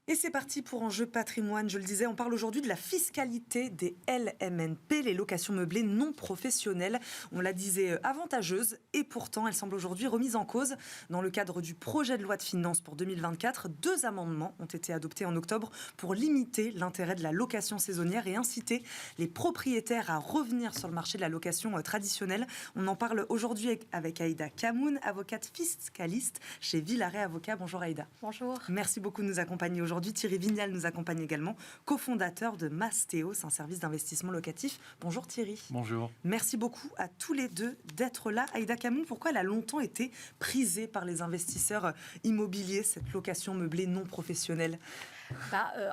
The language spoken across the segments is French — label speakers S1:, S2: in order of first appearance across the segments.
S1: Et c'est parti pour Enjeu Patrimoine. Je le disais, on parle aujourd'hui de la fiscalité des LMNP, les locations meublées non professionnelles. On la disait avantageuse et pourtant elle semble aujourd'hui remise en cause. Dans le cadre du projet de loi de finances pour 2024, 2 amendements ont été adoptés en octobre pour limiter l'intérêt de la location saisonnière et inciter les propriétaires à revenir sur le marché de la location traditionnelle. On en parle aujourd'hui avec Aïda Kamoun, avocate fiscaliste chez Villaret Avocats. Bonjour Aïda.
S2: Bonjour.
S1: Merci beaucoup de nous accompagner aujourd'hui. Thierry Vignal nous accompagne également, cofondateur de Mastéos, un service d'investissement locatif. Bonjour Thierry.
S3: Bonjour.
S1: Merci beaucoup à tous les deux d'être là. Aïda Kamoun, pourquoi elle a longtemps été prisée par les investisseurs immobiliers, cette location meublée non professionnelle ?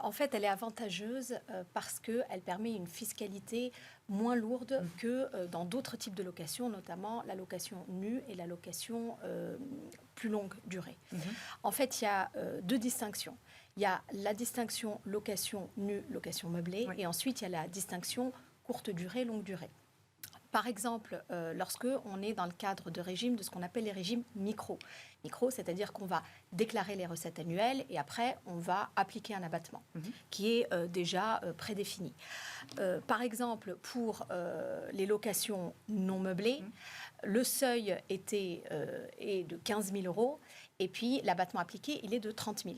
S2: En fait, elle est avantageuse parce qu'elle permet une fiscalité moins lourde que dans d'autres types de locations, notamment la location nue et la location plus longue durée. En fait, il y a 2 distinctions. Il y a la distinction location nue, location meublée, et ensuite il y a la distinction courte durée, longue durée. Par exemple, lorsque on est dans le cadre de régimes de ce qu'on appelle les régimes micro. Micro, c'est-à-dire qu'on va déclarer les recettes annuelles et après, on va appliquer un abattement qui est déjà prédéfini. Par exemple, pour les locations non meublées, le seuil est de 15 000 € et puis l'abattement appliqué, il est de 30 000.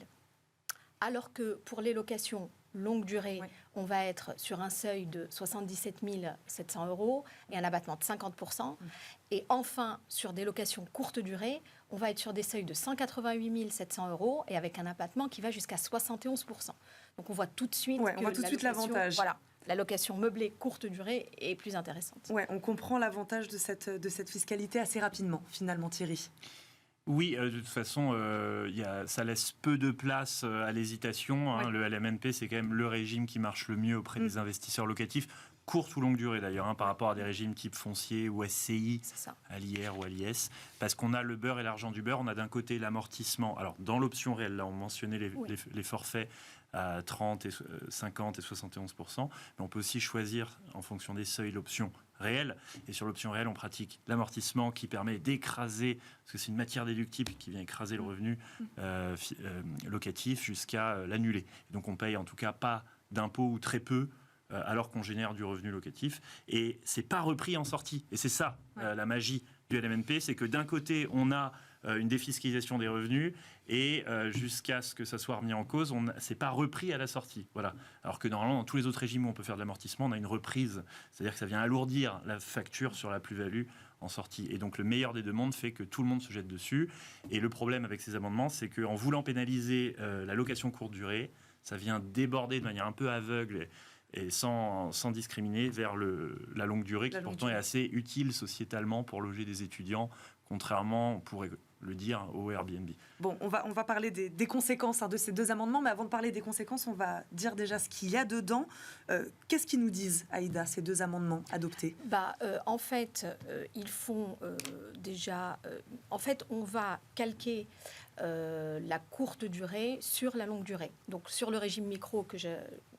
S2: Alors que pour les locations longue durée, on va être sur un seuil de 77 700 € et un abattement de 50%. Et enfin, sur des locations courte durée, on va être sur des seuils de 188 700 € et avec un abattement qui va jusqu'à 71%. Donc on voit tout de suite
S1: l'avantage.
S2: Voilà, la location meublée courte durée est plus intéressante.
S1: Ouais, on comprend l'avantage de cette fiscalité assez rapidement, finalement, Thierry.
S3: Oui, de toute façon, ça laisse peu de place à l'hésitation. Le LMNP, c'est quand même le régime qui marche le mieux auprès des investisseurs locatifs, courte ou longue durée d'ailleurs, par rapport à des régimes type foncier ou SCI, à l'IR ou à l'IS, parce qu'on a le beurre et l'argent du beurre. On a d'un côté l'amortissement. Alors, dans l'option réelle, là, on mentionnait les forfaits à 30, et 50 et 71%, mais on peut aussi choisir, en fonction des seuils, l'option réelle. Et sur l'option réelle, on pratique l'amortissement qui permet d'écraser, parce que c'est une matière déductible qui vient écraser le revenu locatif jusqu'à l'annuler. Et donc on paye en tout cas pas d'impôts ou très peu, alors qu'on génère du revenu locatif. Et c'est pas repris en sortie. Et c'est ça, la magie du LMNP, c'est que d'un côté, on a une défiscalisation des revenus et jusqu'à ce que ça soit remis en cause, c'est pas repris à la sortie. Voilà. Alors que normalement, dans tous les autres régimes où on peut faire de l'amortissement, on a une reprise. C'est-à-dire que ça vient alourdir la facture sur la plus-value en sortie. Et donc, le meilleur des deux mondes fait que tout le monde se jette dessus. Et le problème avec ces amendements, c'est qu'en voulant pénaliser la location courte durée, ça vient déborder de manière un peu aveugle et sans discriminer vers la longue durée, qui pourtant est assez utile sociétalement pour loger des étudiants, contrairement, on pourrait le dire, au Airbnb.
S1: Bon, on va parler des conséquences de ces 2 amendements, mais avant de parler des conséquences, on va dire déjà ce qu'il y a dedans. Qu'est-ce qu'ils nous disent, Aïda, ces 2 amendements adoptés ?
S2: En fait, ils font déjà... en fait, on va calquer la courte durée sur la longue durée. Donc, sur le régime micro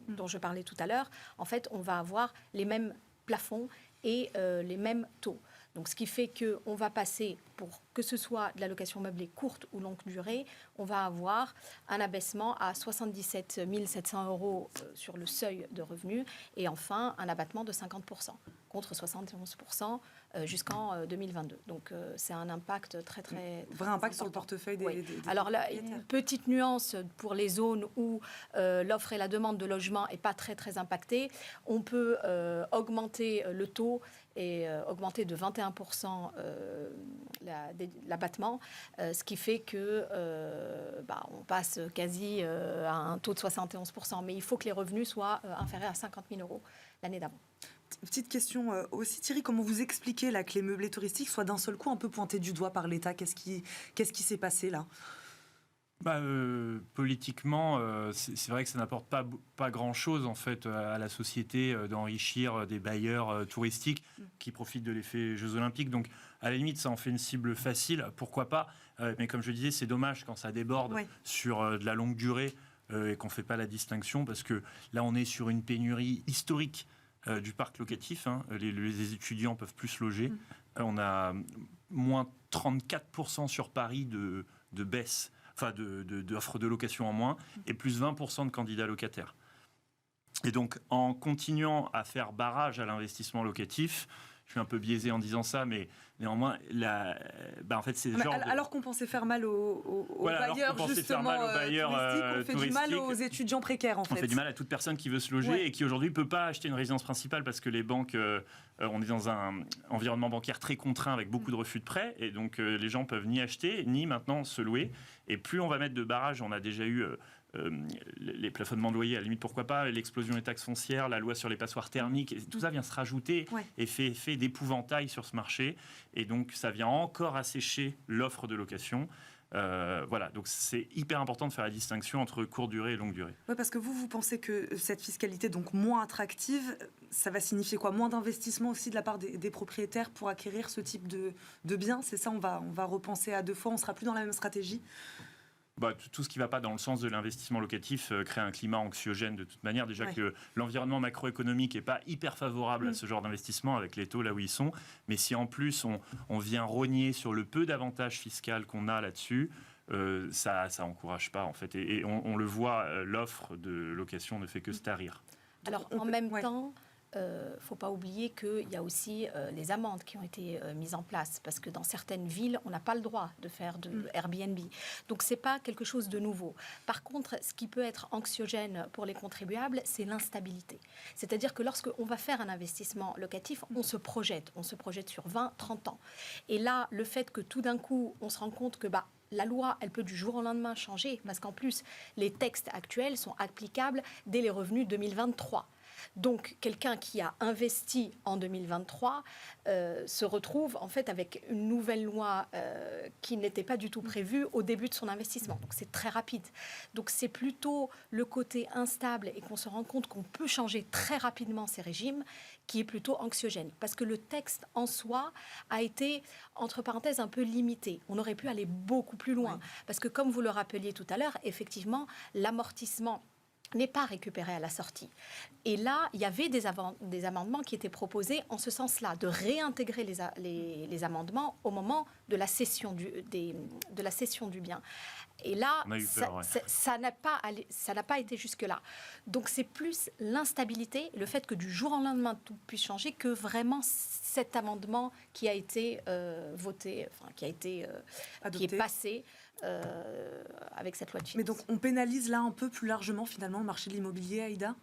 S2: dont je parlais tout à l'heure, en fait, on va avoir les mêmes plafonds et les mêmes taux. Donc, ce qui fait qu'on va passer, pour que ce soit de la location meublée courte ou longue durée, on va avoir un abaissement à 77 700 € sur le seuil de revenu et enfin un abattement de 50%, contre 71% jusqu'en 2022. Donc, c'est un impact très, très...
S1: Vrai impact sur le portefeuille des
S2: Alors là, une petite nuance pour les zones où l'offre et la demande de logement n'est pas très, très impactée. On peut augmenter le taux et augmenter de 21% l'abattement, ce qui fait que on passe quasi à un taux de 71%. Mais il faut que les revenus soient inférieurs à 50 000 € l'année d'avant.
S1: Petite question aussi, Thierry, comment vous expliquez là, que les meublés touristiques soient d'un seul coup un peu pointés du doigt par l'État ? Qu'est-ce qui s'est passé là ?
S3: Politiquement, c'est vrai que ça n'apporte pas grand-chose en fait à la société d'enrichir des bailleurs touristiques qui profitent de l'effet Jeux Olympiques. Donc, à la limite, ça en fait une cible facile. Pourquoi pas ? Mais comme je disais, c'est dommage quand ça déborde sur de la longue durée et qu'on ne fait pas la distinction, parce que là, on est sur une pénurie historique du parc locatif. Les étudiants peuvent plus se loger. On a moins 34% sur Paris de baisse d'offres de location en moins, et plus 20% de candidats locataires. Et donc, en continuant à faire barrage à l'investissement locatif, je suis un peu biaisé en disant ça, mais néanmoins, en fait, c'est
S1: alors qu'on pensait faire mal aux bailleurs, justement, touristiques, on fait du mal aux étudiants précaires, en fait.
S3: On fait du mal à toute personne qui veut se loger et qui, aujourd'hui, ne peut pas acheter une résidence principale parce que les banques, on est dans un environnement bancaire très contraint avec beaucoup de refus de prêts, et donc les gens peuvent ni acheter, ni maintenant se louer. Et plus on va mettre de barrages, on a déjà eu... les plafonnements de loyer, à la limite, pourquoi pas, l'explosion des taxes foncières, la loi sur les passoires thermiques, tout ça vient se rajouter et fait d'épouvantail sur ce marché. Et donc, ça vient encore assécher l'offre de location. Voilà, donc c'est hyper important de faire la distinction entre courte durée et longue durée.
S1: Oui, parce que vous pensez que cette fiscalité, donc moins attractive, ça va signifier quoi? Moins d'investissement aussi de la part des propriétaires pour acquérir ce type de biens? C'est ça, on va repenser à deux fois, on ne sera plus dans la même stratégie?
S3: Tout ce qui ne va pas dans le sens de l'investissement locatif crée un climat anxiogène de toute manière. Déjà que l'environnement macroéconomique n'est pas hyper favorable à ce genre d'investissement avec les taux là où ils sont. Mais si en plus on vient rogner sur le peu d'avantages fiscaux qu'on a là-dessus, ça n'encourage pas en fait. Et on le voit, l'offre de location ne fait que se tarir.
S2: Alors en même temps... ne faut pas oublier qu'il y a aussi les amendes qui ont été mises en place, parce que dans certaines villes, on n'a pas le droit de faire de Airbnb. Donc, ce n'est pas quelque chose de nouveau. Par contre, ce qui peut être anxiogène pour les contribuables, c'est l'instabilité. C'est-à-dire que lorsqu'on va faire un investissement locatif, on se projette sur 20, 30 ans. Et là, le fait que tout d'un coup, on se rend compte que... la loi, elle peut du jour au lendemain changer, parce qu'en plus, les textes actuels sont applicables dès les revenus 2023. Donc, quelqu'un qui a investi en 2023 se retrouve en fait avec une nouvelle loi qui n'était pas du tout prévue au début de son investissement. Donc, c'est très rapide. Donc, c'est plutôt le côté instable et qu'on se rend compte qu'on peut changer très rapidement ces régimes qui est plutôt anxiogène. Parce que le texte en soi a été, entre parenthèses, un peu limité. On aurait pu aller beaucoup plus loin. Parce que, comme vous le rappeliez tout à l'heure, effectivement, l'amortissement n'est pas récupéré à la sortie. Et là, il y avait des amendements qui étaient proposés en ce sens-là, de réintégrer les amendements au moment de la cession du bien. Et là, ça n'a pas été jusque-là. Donc c'est plus l'instabilité, le fait que du jour au lendemain tout puisse changer, que vraiment cet amendement qui a été voté, qui est passé avec cette loi de finances.
S1: Mais donc on pénalise là un peu plus largement finalement le marché de l'immobilier, Aïda ?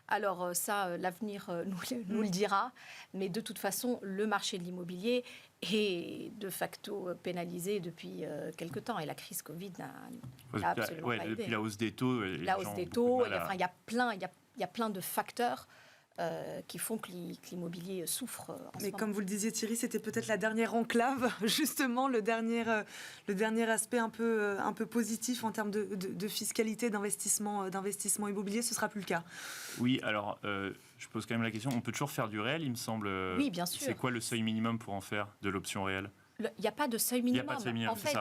S2: Alors ça, l'avenir nous le dira, mais de toute façon, le marché de l'immobilier est de facto pénalisé depuis quelque temps, et la crise Covid n'a absolument pas aidé.
S3: Depuis la hausse des taux.
S2: Il y a plein de facteurs qui font que l'immobilier souffre en ce moment.
S1: Mais comme vous le disiez Thierry, c'était peut-être la dernière enclave, justement, le dernier aspect un peu positif en termes de fiscalité, d'investissement immobilier, ce ne sera plus le cas.
S3: Oui, alors je pose quand même la question, on peut toujours faire du réel, il me semble.
S2: Oui, bien sûr.
S3: C'est quoi le seuil minimum pour en faire de l'option réelle ?
S2: Il n'y a pas de seuil minimum. En fait,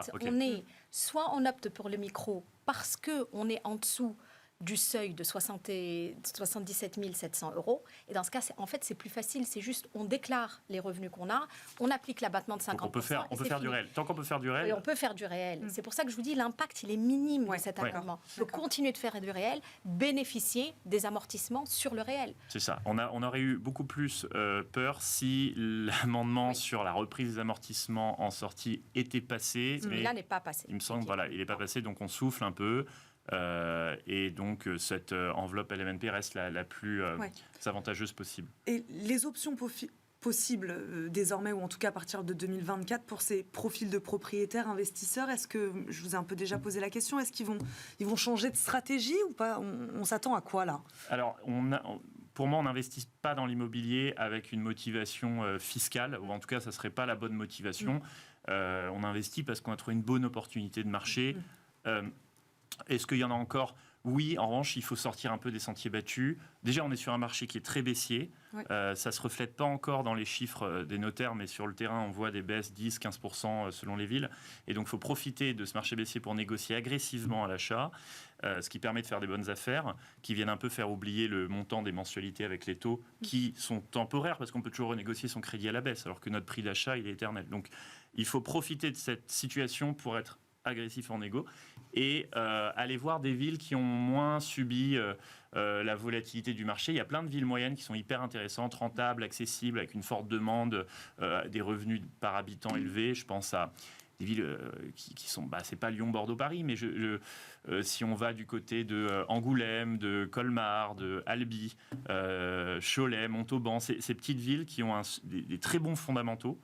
S2: soit on opte pour le micro parce qu'on est en dessous du seuil de 77 700 €. Et dans ce cas, c'est plus facile. C'est juste, on déclare les revenus qu'on a, on applique l'abattement de 50%.
S3: Donc on peut faire du réel. Tant qu'on peut faire du réel.
S2: Et on peut faire du réel. C'est pour ça que je vous dis, l'impact, il est minime de cet amendement. On peut continuer de faire du réel, bénéficier des amortissements sur le réel.
S3: C'est ça. On aurait eu beaucoup plus peur si l'amendement sur la reprise des amortissements en sortie était passé.
S2: Mais là, n'est pas passé.
S3: Il me semble, il n'est pas passé, donc on souffle un peu. Et donc cette enveloppe LMNP reste la plus avantageuse possible.
S1: Et les options possibles désormais, ou en tout cas à partir de 2024, pour ces profils de propriétaires investisseurs, est-ce que, je vous ai un peu déjà posé la question, est-ce qu'ils vont changer de stratégie ou pas ? On s'attend à quoi là ?
S3: Alors, pour moi, on n'investit pas dans l'immobilier avec une motivation fiscale, ou en tout cas, ça ne serait pas la bonne motivation. On investit parce qu'on a trouvé une bonne opportunité de marché. Est-ce qu'il y en a encore ? Oui, en revanche, il faut sortir un peu des sentiers battus. Déjà, on est sur un marché qui est très baissier. Ça ne se reflète pas encore dans les chiffres des notaires, mais sur le terrain, on voit des baisses 10-15% selon les villes. Et donc, il faut profiter de ce marché baissier pour négocier agressivement à l'achat, ce qui permet de faire des bonnes affaires, qui viennent un peu faire oublier le montant des mensualités avec les taux, qui sont temporaires, parce qu'on peut toujours renégocier son crédit à la baisse, alors que notre prix d'achat, il est éternel. Donc, il faut profiter de cette situation pour être agressif en négo, et aller voir des villes qui ont moins subi la volatilité du marché. Il y a plein de villes moyennes qui sont hyper intéressantes, rentables, accessibles, avec une forte demande, des revenus par habitant élevés. Je pense à des villes qui sont, c'est pas Lyon, Bordeaux, Paris, mais si on va du côté de Angoulême, de Colmar, de Albi, Cholet, Montauban, ces petites villes qui ont des très bons fondamentaux,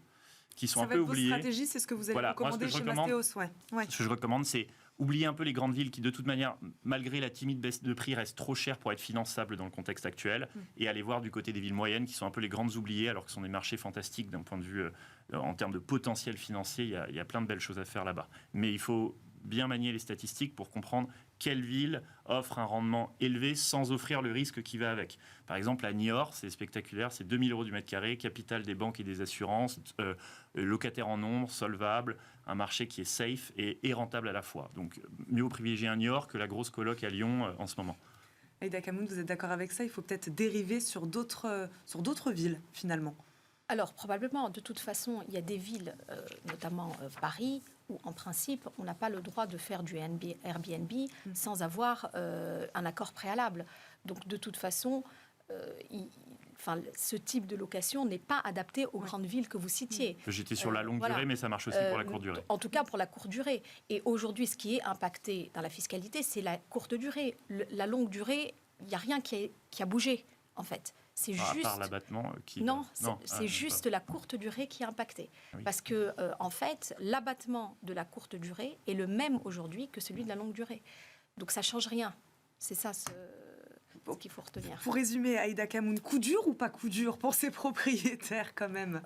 S3: qui sont un peu oubliées.
S1: Votre stratégie, c'est ce que vous allez recommander chez Mastéos. Ouais.
S3: Ce que je recommande, c'est oublier un peu les grandes villes qui, de toute manière, malgré la timide baisse de prix, restent trop chères pour être finançables dans le contexte actuel, et aller voir du côté des villes moyennes qui sont un peu les grandes oubliées, alors que ce sont des marchés fantastiques d'un point de vue, en termes de potentiel financier, il y a plein de belles choses à faire là-bas. Mais il faut bien manier les statistiques pour comprendre quelle ville offre un rendement élevé sans offrir le risque qui va avec. Par exemple, à Niort, c'est spectaculaire, c'est 2 000 € du mètre carré, capitale des banques et des assurances, locataires en nombre, solvable, un marché qui est safe et rentable à la fois. Donc, mieux vaut privilégier un Niort que la grosse coloc à Lyon en ce moment.
S1: Aïda Kamoun, vous êtes d'accord avec ça? Il faut peut-être dériver sur d'autres villes, finalement.
S2: Alors, probablement, de toute façon, il y a des villes, notamment Paris, où, en principe, on n'a pas le droit de faire du Airbnb sans avoir un accord préalable. Donc, de toute façon, ce type de location n'est pas adapté aux grandes villes que vous citiez.
S3: J'étais sur la longue durée, mais ça marche aussi pour la courte durée.
S2: En tout cas, pour la courte durée. Et aujourd'hui, ce qui est impacté dans la fiscalité, c'est la courte durée. La longue durée, il n'y a rien qui a bougé, en fait. C'est juste...
S3: À part l'abattement qui...
S2: Non, c'est juste la courte durée qui est impactée. Oui. Parce que, en fait, l'abattement de la courte durée est le même aujourd'hui que celui de la longue durée. Donc, ça ne change rien. C'est ça ce qu'il faut retenir.
S1: Pour résumer, Aïda Kamoun, coup dur ou pas coup dur pour ces propriétaires, quand même?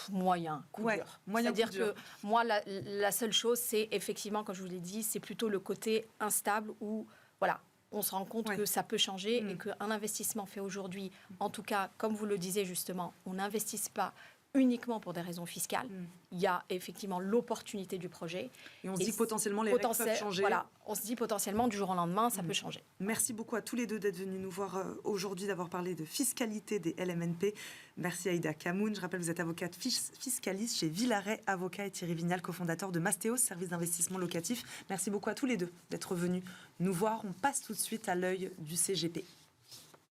S2: Moyen, coup dur. C'est-à-dire que moi, la seule chose, c'est effectivement, comme je vous l'ai dit, c'est plutôt le côté instable où, voilà, on se rend compte que ça peut changer et qu'un investissement fait aujourd'hui, en tout cas, comme vous le disiez justement, on n'investisse pas uniquement pour des raisons fiscales. Il y a effectivement l'opportunité du projet.
S1: Et on se dit que potentiellement les règles peuvent changer.
S2: Voilà, on se dit potentiellement du jour au lendemain, ça peut changer.
S1: Merci beaucoup à tous les deux d'être venus nous voir aujourd'hui, d'avoir parlé de fiscalité des LMNP. Merci Aïda Kamoun. Je rappelle, vous êtes avocate fiscaliste chez Villaret Avocats et Thierry Vignal, cofondateur de Mastéos, service d'investissement locatif. Merci beaucoup à tous les deux d'être venus nous voir. On passe tout de suite à l'œil du CGP.